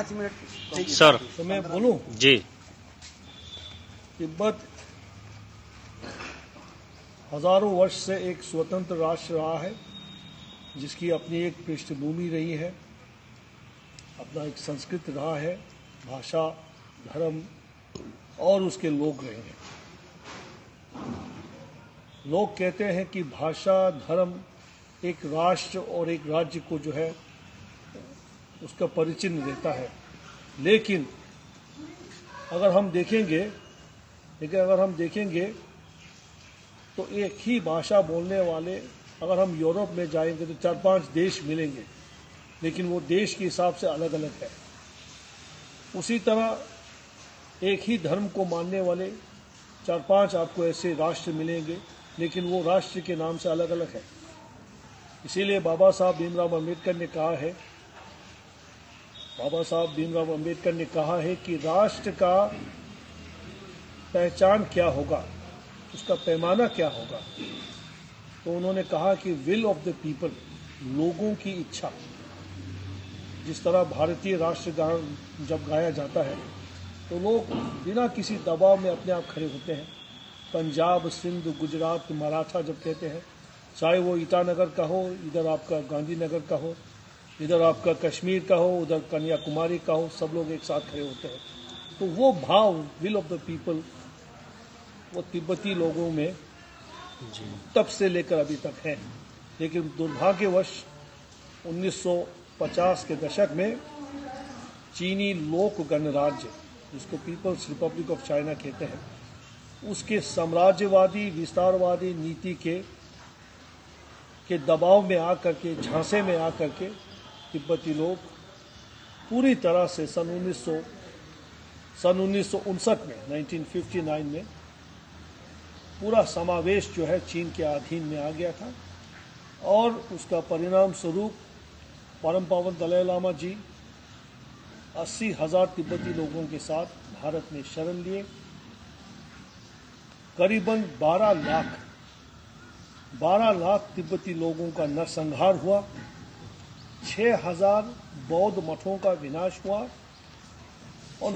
5 minute sir तो मैं बोलूं, जी। तिब्बत हजारों वर्ष से एक स्वतंत्र राष्ट्र रहा है, जिसकी अपनी एक पृष्ठभूमि रही है, अपना एक संस्कृत रहा है, भाषा, धर्म और उसके लोग रहे हैं। लोग कहते हैं कि भाषा, धर्म एक राष्ट्र और एक राज्य को जो है उसका परिचिन्न देता है। लेकिन अगर हम देखेंगे तो एक ही भाषा बोलने वाले अगर हम यूरोप में जाएंगे तो 4-5 देश मिलेंगे, लेकिन वो देश के हिसाब से अलग अलग है। उसी तरह एक ही धर्म को मानने वाले 4-5 आपको ऐसे राष्ट्र मिलेंगे, लेकिन वो राष्ट्र के नाम से अलग अलग है। इसीलिए बाबा साहब भीमराव अम्बेडकर ने कहा है कि राष्ट्र का पहचान क्या होगा, उसका पैमाना क्या होगा। तो उन्होंने कहा कि विल ऑफ द पीपल, लोगों की इच्छा। जिस तरह भारतीय राष्ट्रगान जब गाया जाता है तो लोग बिना किसी दबाव में अपने आप खड़े होते हैं। पंजाब, सिंध, गुजरात, मराठा जब कहते हैं, चाहे वो ईटानगर का हो, इधर आपका गांधीनगर का हो, इधर आपका कश्मीर का हो, उधर कन्याकुमारी का हो, सब लोग एक साथ खड़े होते हैं। तो वो भाव विल ऑफ द पीपल वो तिब्बती लोगों में तब से लेकर अभी तक है। लेकिन दुर्भाग्यवश 1950 के दशक में चीनी लोक गणराज्य, जिसको पीपल्स रिपब्लिक ऑफ चाइना कहते हैं, उसके साम्राज्यवादी विस्तारवादी नीति के दबाव में आकर के, झांसे में आकर के तिब्बती लोग पूरी तरह से सन 1959 में 1959 में पूरा समावेश जो है चीन के अधीन में आ गया था। और उसका परिणाम स्वरूप परम पावन दलाई लामा जी 80,000 तिब्बती लोगों के साथ भारत में शरण लिए। करीबन 12 लाख तिब्बती लोगों का नरसंहार हुआ। 6,000 बौद्ध मठों का विनाश हुआ और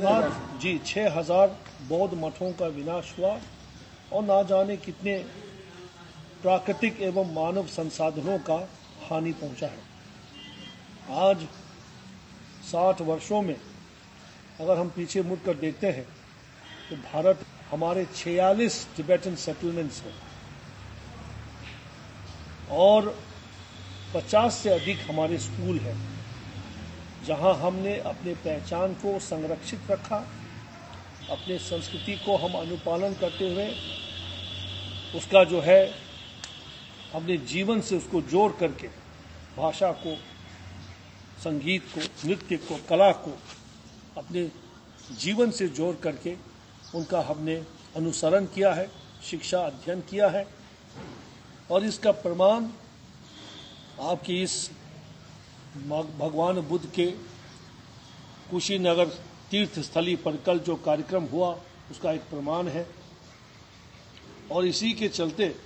6,000 बौद्ध मठों का विनाश हुआ और ना जाने कितने प्राकृतिक एवं मानव संसाधनों का हानि पहुंचा है। आज 60 वर्षों में अगर हम पीछे मुड़कर देखते हैं तो भारत हमारे 46 टिबेटन सेटलमेंट्स हैं और 50 से अधिक हमारे स्कूल हैं, जहां हमने अपने पहचान को संरक्षित रखा, अपने संस्कृति को हम अनुपालन करते हुए उसका जो है अपने जीवन से उसको जोड़ करके भाषा को, संगीत को, नृत्य को, कला को अपने जीवन से जोड़ करके उनका हमने अनुसरण किया है, शिक्षा अध्ययन किया है। और इसका प्रमाण आपकी इस भगवान बुद्ध के कुशीनगर तीर्थ स्थली पर कल जो कार्यक्रम हुआ उसका एक प्रमाण है। और इसी के चलते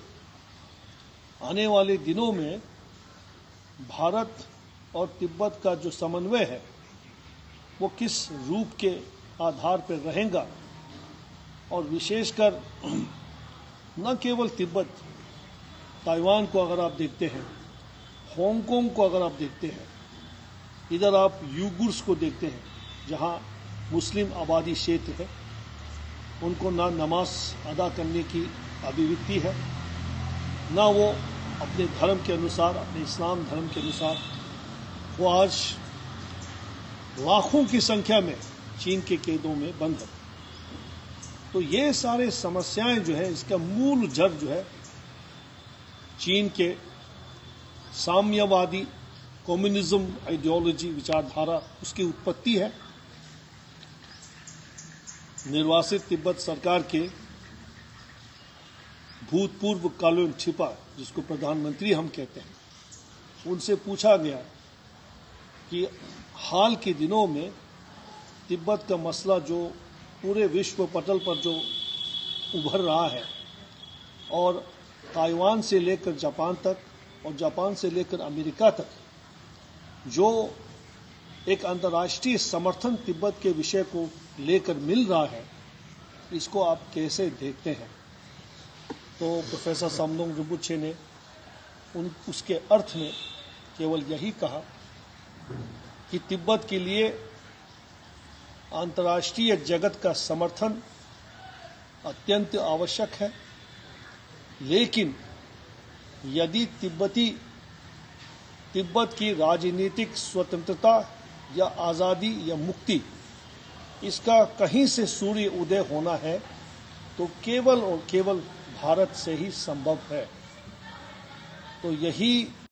आने वाले दिनों में भारत और तिब्बत का जो समन्वय है वो किस रूप के आधार पर रहेगा, और विशेषकर न केवल तिब्बत, ताइवान को अगर आप देखते हैं, हांगकांग को अगर आप देखते हैं, इधर आप यूगुर्स को देखते हैं जहां मुस्लिम आबादी क्षेत्र है, उनको ना नमाज अदा करने की अभिव्यक्ति है, ना वो अपने धर्म के अनुसार, अपने इस्लाम धर्म के अनुसार वो आज लाखों की संख्या में चीन के कैदों में बंद है। तो ये सारे समस्याएं जो है, इसका मूल जड़ जो है चीन के साम्यवादी कम्युनिज्म आइडियोलॉजी विचारधारा, उसकी उत्पत्ति है। निर्वासित तिब्बत सरकार के भूतपूर्व कालोन छिपा, जिसको प्रधानमंत्री हम कहते हैं, उनसे पूछा गया कि हाल के दिनों में तिब्बत का मसला जो पूरे विश्व पटल पर जो उभर रहा है और ताइवान से लेकर जापान तक और जापान से लेकर अमेरिका तक जो एक अंतर्राष्ट्रीय समर्थन तिब्बत के विषय को लेकर मिल रहा है, इसको आप कैसे देखते हैं? तो प्रोफेसर सामदोंग रिम्पोछे ने उसके अर्थ में केवल यही कहा कि तिब्बत के लिए अंतर्राष्ट्रीय जगत का समर्थन अत्यंत आवश्यक है, लेकिन यदि तिब्बत की राजनीतिक स्वतंत्रता या आज़ादी या मुक्ति, इसका कहीं से सूर्य उदय होना है तो केवल और केवल भारत से ही संभव है। तो यही